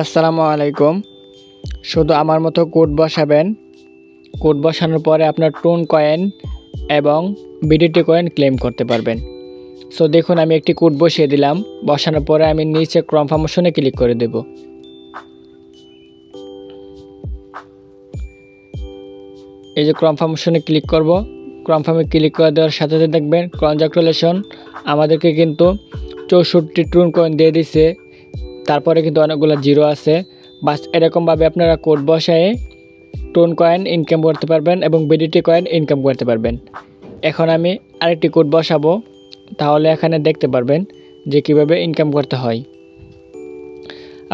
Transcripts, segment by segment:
আসসালামু আলাইকুম। শুধু আমার মতো কোড বসাবেন। কোড বসানোর পরে আপনার টোন কয়েন এবং বিডিটি কয়েন ক্লেম করতে পারবেন। সো দেখুন, আমি একটি কোড বসিয়ে দিলাম। বসানোর পরে আমি নিচে কনফার্মেশনে ক্লিক করে দেব। এই যে কনফার্মেশনে ক্লিক করব। কনফার্মে ক্লিক করে দেওয়ার সাথে সাথে দেখবেন কনগ্রাচুলেশন, আমাদেরকে কিন্তু 64 টোন কয়েন দিয়ে দিছে। তারপরে কিন্তু অনেকগুলো জিরো আছে। বাস এরকমভাবে আপনারা কোড বসায়ে টোন কয়েন ইনকাম করতে পারবেন এবং বিডিটি কয়েন ইনকাম করতে পারবেন। এখন আমি আরেকটি কোড বসাবো, তাহলে এখানে দেখতে পারবেন যে কিভাবে ইনকাম করতে হয়।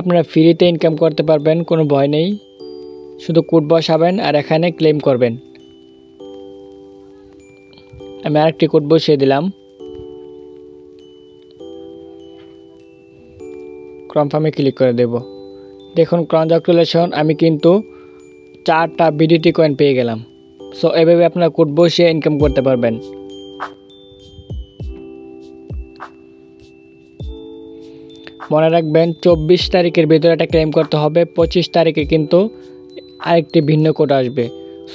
আপনারা ফ্রিতে ইনকাম করতে পারবেন, কোনো ভয় নেই। শুধু কোড বসাবেন আর এখানে ক্লেম করবেন। আমি আরেকটি কোড বসিয়ে দিলাম। কনফার্মে ক্লিক করে দেব। দেখুন কনগ্রাচুলেশন, আমি কিন্তু 4টা বিডিটি কয়েন পেয়ে গেলাম। সো এভাবে আপনারা কোড বসিয়ে ইনকাম করতে পারবেন। মনে রাখবেন 24 তারিখের ভিতরে এটা ক্লেম করতে হবে। 25 তারিখে কিন্তু আরেকটি ভিন্ন কোড আসবে।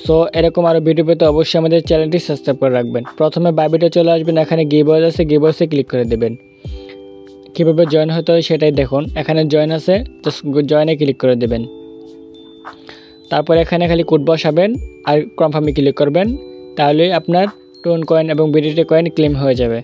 সো এরকম আরও ভিডিও পেতে অবশ্যই আমাদের চ্যানেলটি সাবস্ক্রাইব করে রাখবেন। প্রথমে বাইবিটে চলে আসবেন, এখানে গিভওয়ে আছে, গিভওয়েতে ক্লিক করে দেবেন। কীভাবে জয়েন হতে হয় সেটাই দেখুন। এখানে জয়েন আছে, জাস্ট জয়েনে ক্লিক করে দেবেন। তারপর এখানে খালি কোড বসাবেন আর কনফার্মে ক্লিক করবেন, তাহলে আপনার টোন কয়েন এবং বিডিটি কয়েন ক্লেম হয়ে যাবে।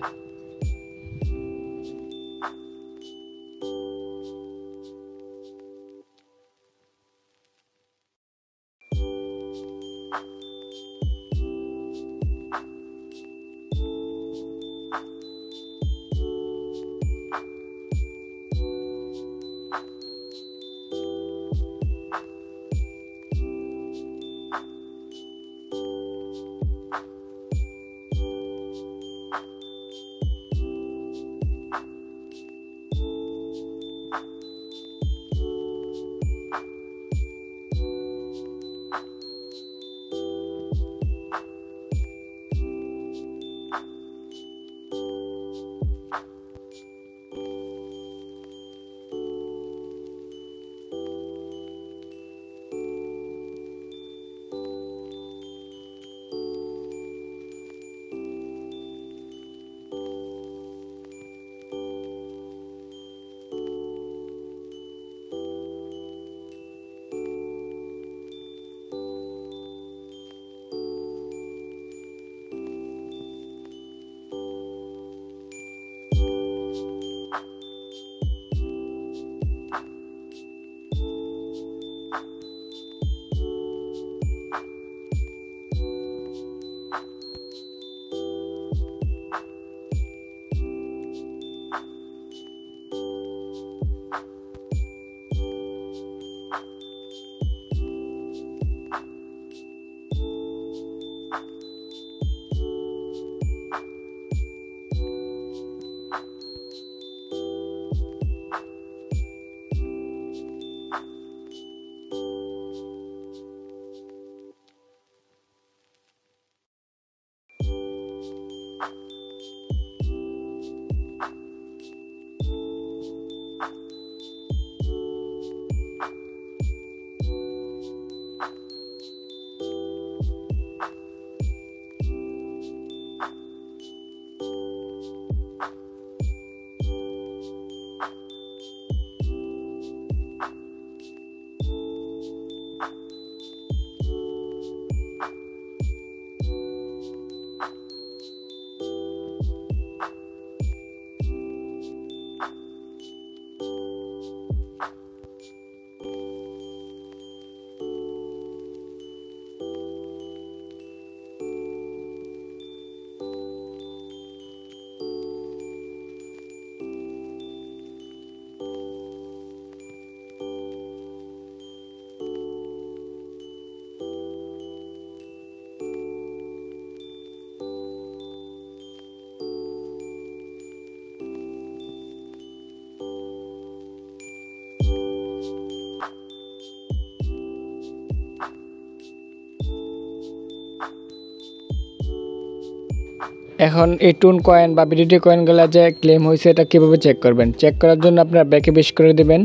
এখন এই টোন কয়েন বা বিডিটি কয়েনগুলো যে ক্লেম হয়েছে এটা কীভাবে চেক করবেন? চেক করার জন্য আপনারা ব্যাকে বেশ করে দেবেন।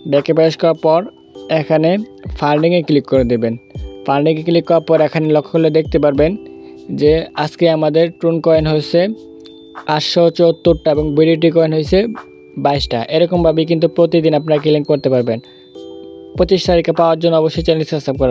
ব্যাকে প্রবেশ করার পর এখানে ফান্ডিংয়ে ক্লিক করে দেবেন। ফান্ডিংয়ে ক্লিক করার পর এখানে লক্ষ্য করলে দেখতে পারবেন যে আজকে আমাদের ট্রুন কয়েন হয়েছে 874টা এবং বিডিটি কয়েন হয়েছে 22টা। এরকমভাবেই কিন্তু প্রতিদিন আপনারা ক্লেম করতে পারবেন। 25 তারিখে পাওয়ার জন্য অবশ্যই চ্যানেল সাবস্ক্রাইব করা।